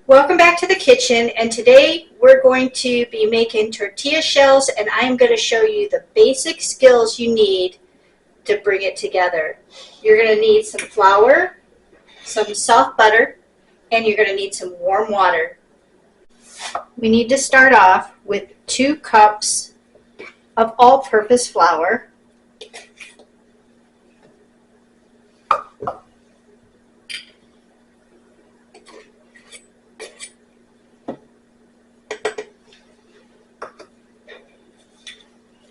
Welcome back to the kitchen, and today we're going to be making tortilla shells, and I'm going to show you the basic skills you need to bring it together. You're going to need some flour, some soft butter, and you're going to need some warm water. We need to start off with 2 cups of all-purpose flour,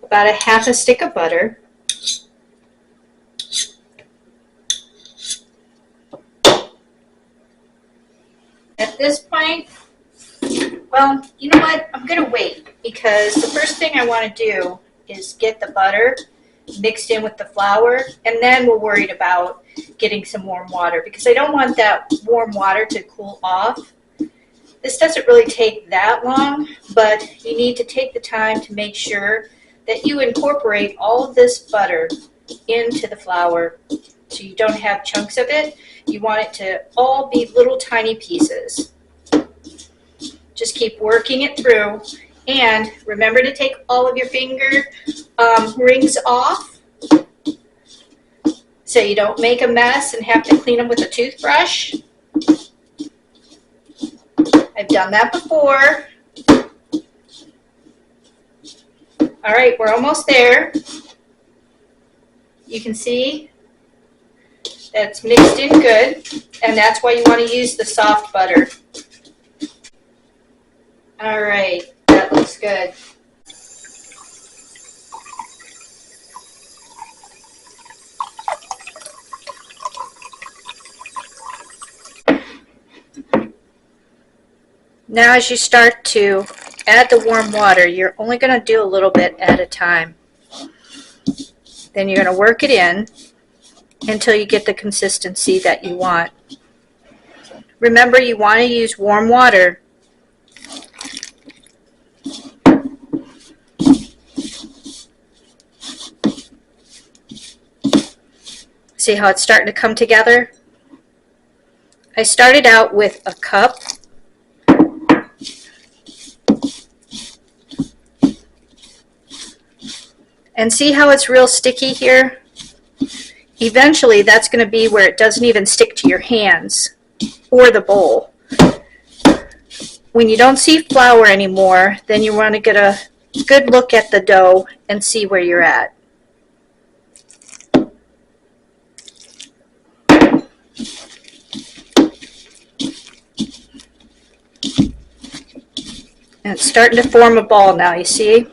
about a half a stick of butter, at this point, well, you know what? I'm going to wait because the first thing I want to do is get the butter mixed in with the flour, and then we're worried about getting some warm water because I don't want that warm water to cool off. This doesn't really take that long, but you need to take the time to make sure that you incorporate all of this butter into the flour so you don't have chunks of it. You want it to all be little tiny pieces. Just keep working it through, and remember to take all of your finger rings off so you don't make a mess and have to clean them with a toothbrush. I've done that before. All right, we're almost there. You can see that's mixed in good, and that's why you want to use the soft butter. All right, that looks good. Now as you start to add the warm water, you're only going to do a little bit at a time. Then you're going to work it in until you get the consistency that you want. Remember, you want to use warm water. See how it's starting to come together? I started out with a cup. And see how it's real sticky here? Eventually that's going to be where it doesn't even stick to your hands or the bowl. When you don't see flour anymore, then you want to get a good look at the dough and see where you're at. And it's starting to form a ball now, you see?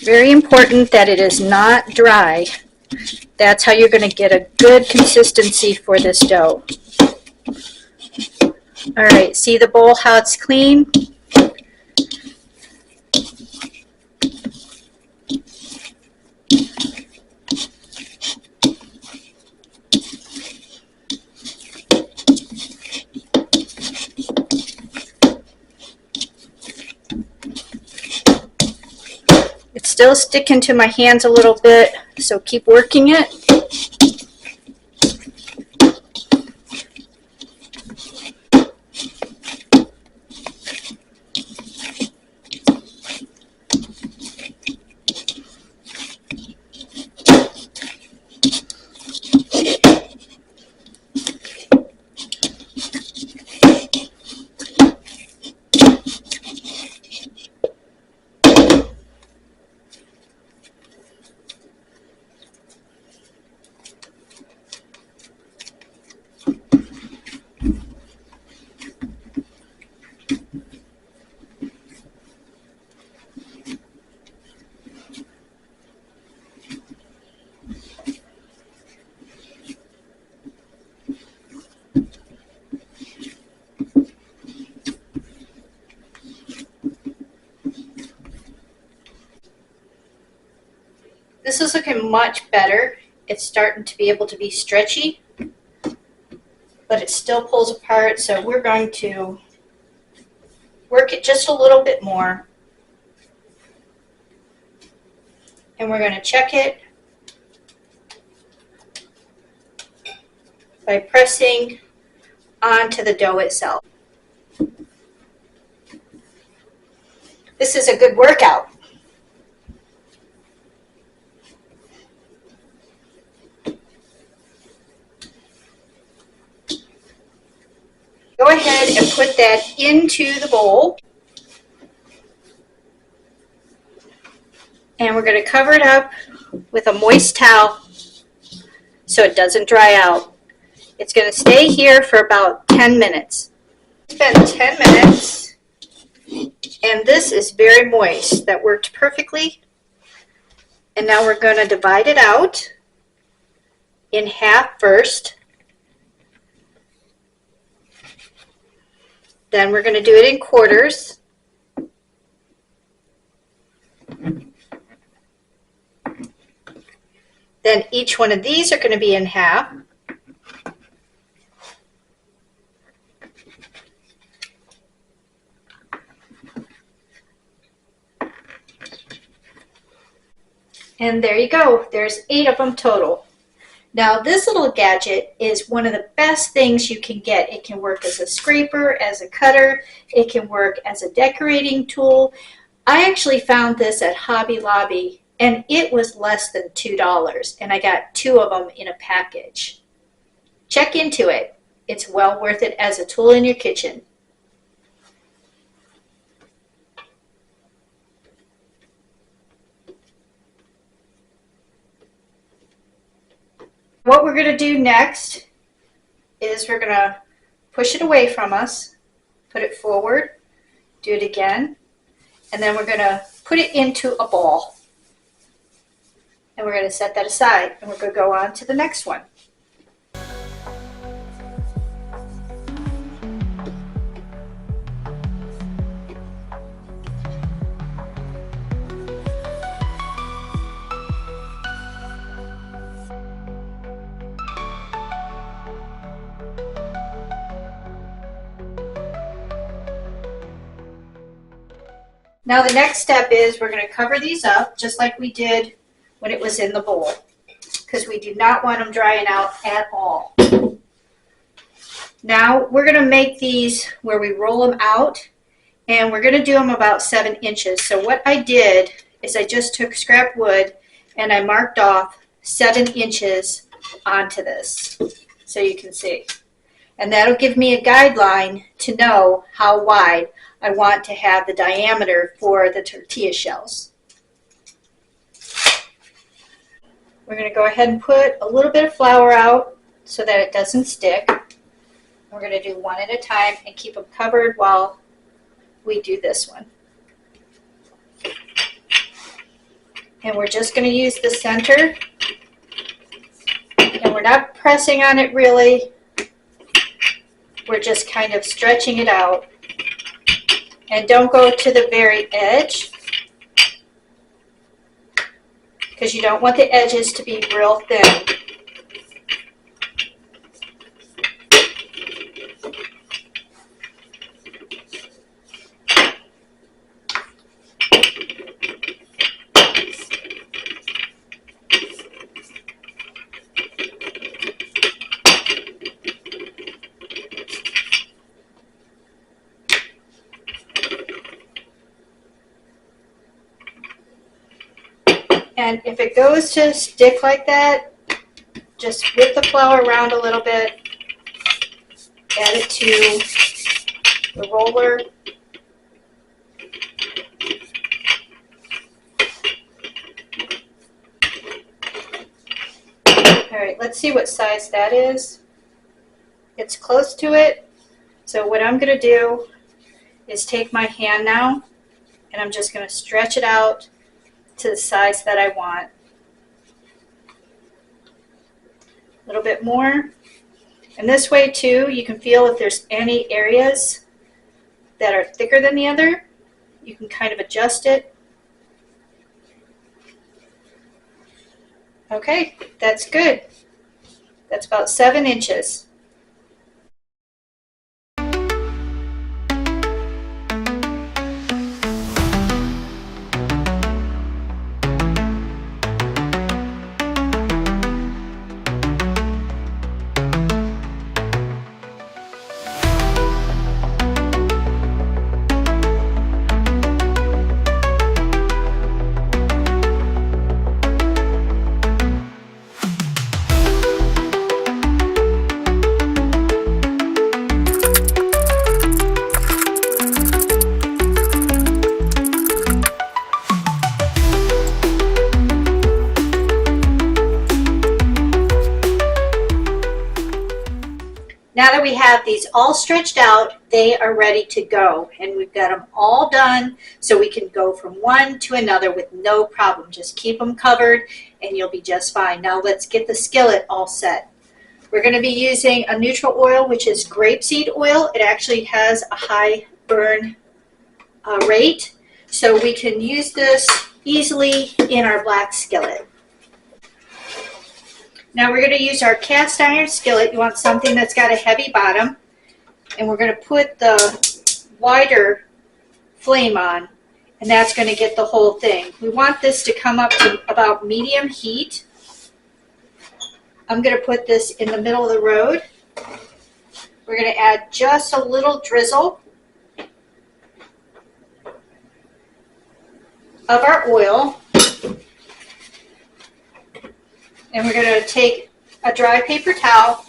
Very important that it is not dry. That's how you're going to get a good consistency for this dough. All right, see the bowl, how it's clean? It's still sticking to my hands a little bit, so keep working it. This is looking much better. It's starting to be able to be stretchy, but it still pulls apart, so we're going to work it just a little bit more. And we're going to check it by pressing onto the dough itself. This is a good workout. Go ahead and put that into the bowl. And we're going to cover it up with a moist towel so it doesn't dry out. It's going to stay here for about 10 minutes. It's been 10 minutes and this is very moist. That worked perfectly. And now we're going to divide it out in half first. Then we're going to do it in quarters. Then each one of these are going to be in half. And there you go. There's 8 of them total. Now this little gadget is one of the best things you can get. It can work as a scraper, as a cutter. It can work as a decorating tool. I actually found this at Hobby Lobby and it was less than $2 and I got 2 of them in a package. Check into it. It's well worth it as a tool in your kitchen. What we're going to do next is we're going to push it away from us, put it forward, do it again, and then we're going to put it into a ball. And we're going to set that aside, and we're going to go on to the next one. Now the next step is we're going to cover these up just like we did when it was in the bowl, because we do not want them drying out at all. Now we're going to make these where we roll them out, and we're going to do them about 7 inches. So what I did is I just took scrap wood and I marked off 7 inches onto this so you can see. And that'll give me a guideline to know how wide I want to have the diameter for the tortilla shells. We're going to go ahead and put a little bit of flour out so that it doesn't stick. We're going to do one at a time and keep them covered while we do this one. And we're just going to use the center. And we're not pressing on it really. We're just kind of stretching it out. And don't go to the very edge, because you don't want the edges to be real thin. And if it goes to stick like that, just whip the flour around a little bit, add it to the roller. All right, let's see what size that is. It's close to it. So what I'm going to do is take my hand now, and I'm just going to stretch it out to the size that I want. A little bit more. And this way too, you can feel if there's any areas that are thicker than the other. You can kind of adjust it. Okay, that's good. That's about 7 inches. Now that we have these all stretched out, they are ready to go. And we've got them all done so we can go from one to another with no problem. Just keep them covered and you'll be just fine. Now let's get the skillet all set. We're going to be using a neutral oil, which is grapeseed oil. It actually has a high burn rate, so we can use this easily in our black skillet. Now we're going to use our cast iron skillet. You want something that's got a heavy bottom. And we're going to put the wider flame on. And that's going to get the whole thing. We want this to come up to about medium heat. I'm going to put this in the middle of the road. We're going to add just a little drizzle of our oil. And we're going to take a dry paper towel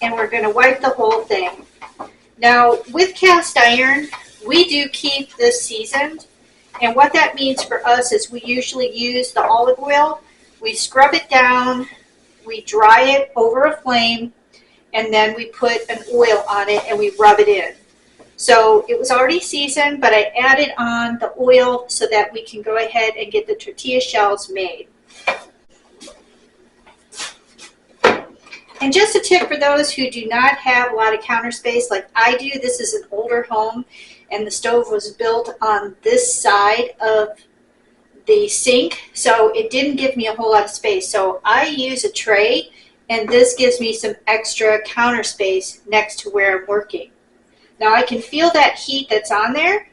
and we're going to wipe the whole thing. Now with cast iron, we do keep this seasoned. And what that means for us is we usually use the olive oil. We scrub it down, we dry it over a flame, and then we put an oil on it and we rub it in. So it was already seasoned, but I added on the oil so that we can go ahead and get the tortilla shells made. And just a tip for those who do not have a lot of counter space like I do, this is an older home and the stove was built on this side of the sink, so it didn't give me a whole lot of space. So I use a tray and this gives me some extra counter space next to where I'm working. Now I can feel that heat that's on there.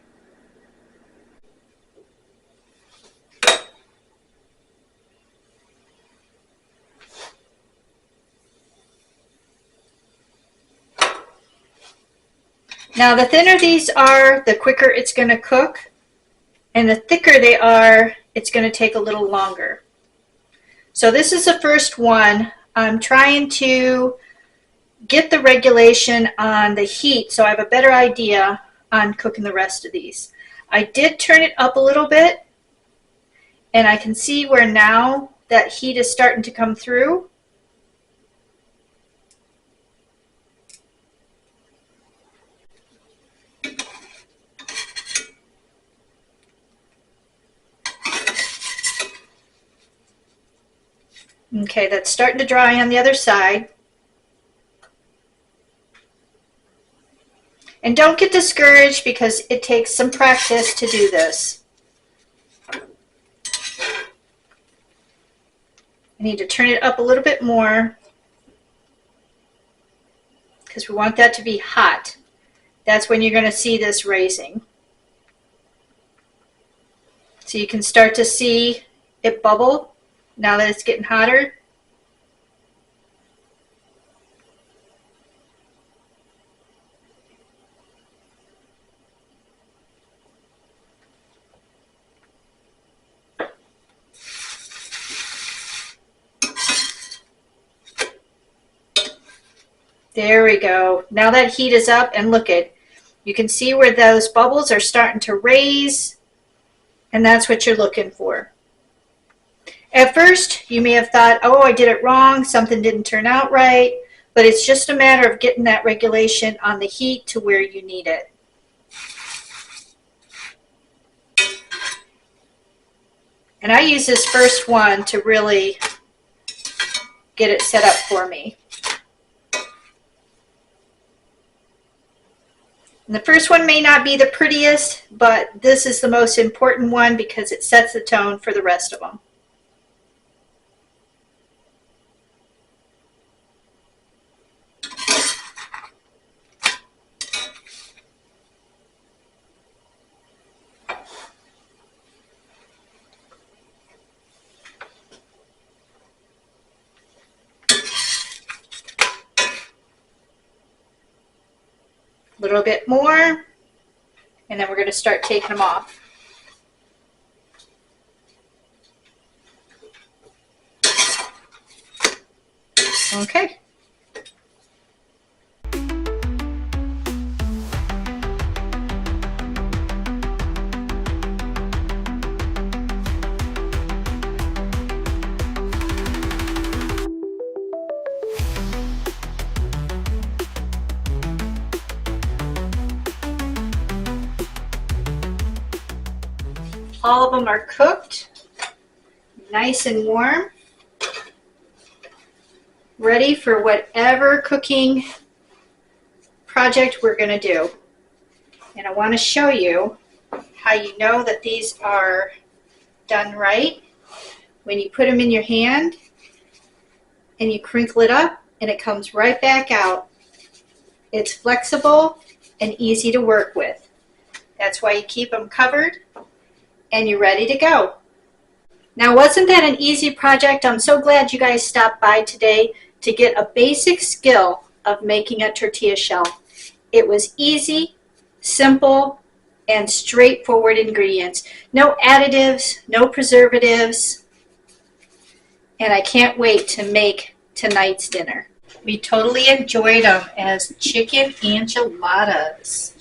Now the thinner these are, the quicker it's going to cook, and the thicker they are, it's going to take a little longer. So this is the first one. I'm trying to get the regulation on the heat so I have a better idea on cooking the rest of these. I did turn it up a little bit, and I can see where now that heat is starting to come through. Okay, that's starting to dry on the other side. And don't get discouraged because it takes some practice to do this. I need to turn it up a little bit more because we want that to be hot. That's when you're going to see this raising. So you can start to see it bubble now that it's getting hotter. There we go. Now that heat is up, and look at, you can see where those bubbles are starting to raise, and that's what you're looking for. At first, you may have thought, oh, I did it wrong, something didn't turn out right, but it's just a matter of getting that regulation on the heat to where you need it. And I use this first one to really get it set up for me. And the first one may not be the prettiest, but this is the most important one because it sets the tone for the rest of them. little bit more, and then we're going to start taking them off. Okay. All of them are cooked, nice and warm, ready for whatever cooking project we're going to do. And I want to show you how you know that these are done right. When you put them in your hand and you crinkle it up and it comes right back out. It's flexible and easy to work with. That's why you keep them covered and you're ready to go. Now, wasn't that an easy project? I'm so glad you guys stopped by today to get a basic skill of making a tortilla shell. It was easy, simple, and straightforward ingredients. No additives, no preservatives, and I can't wait to make tonight's dinner. We totally enjoyed them as chicken enchiladas.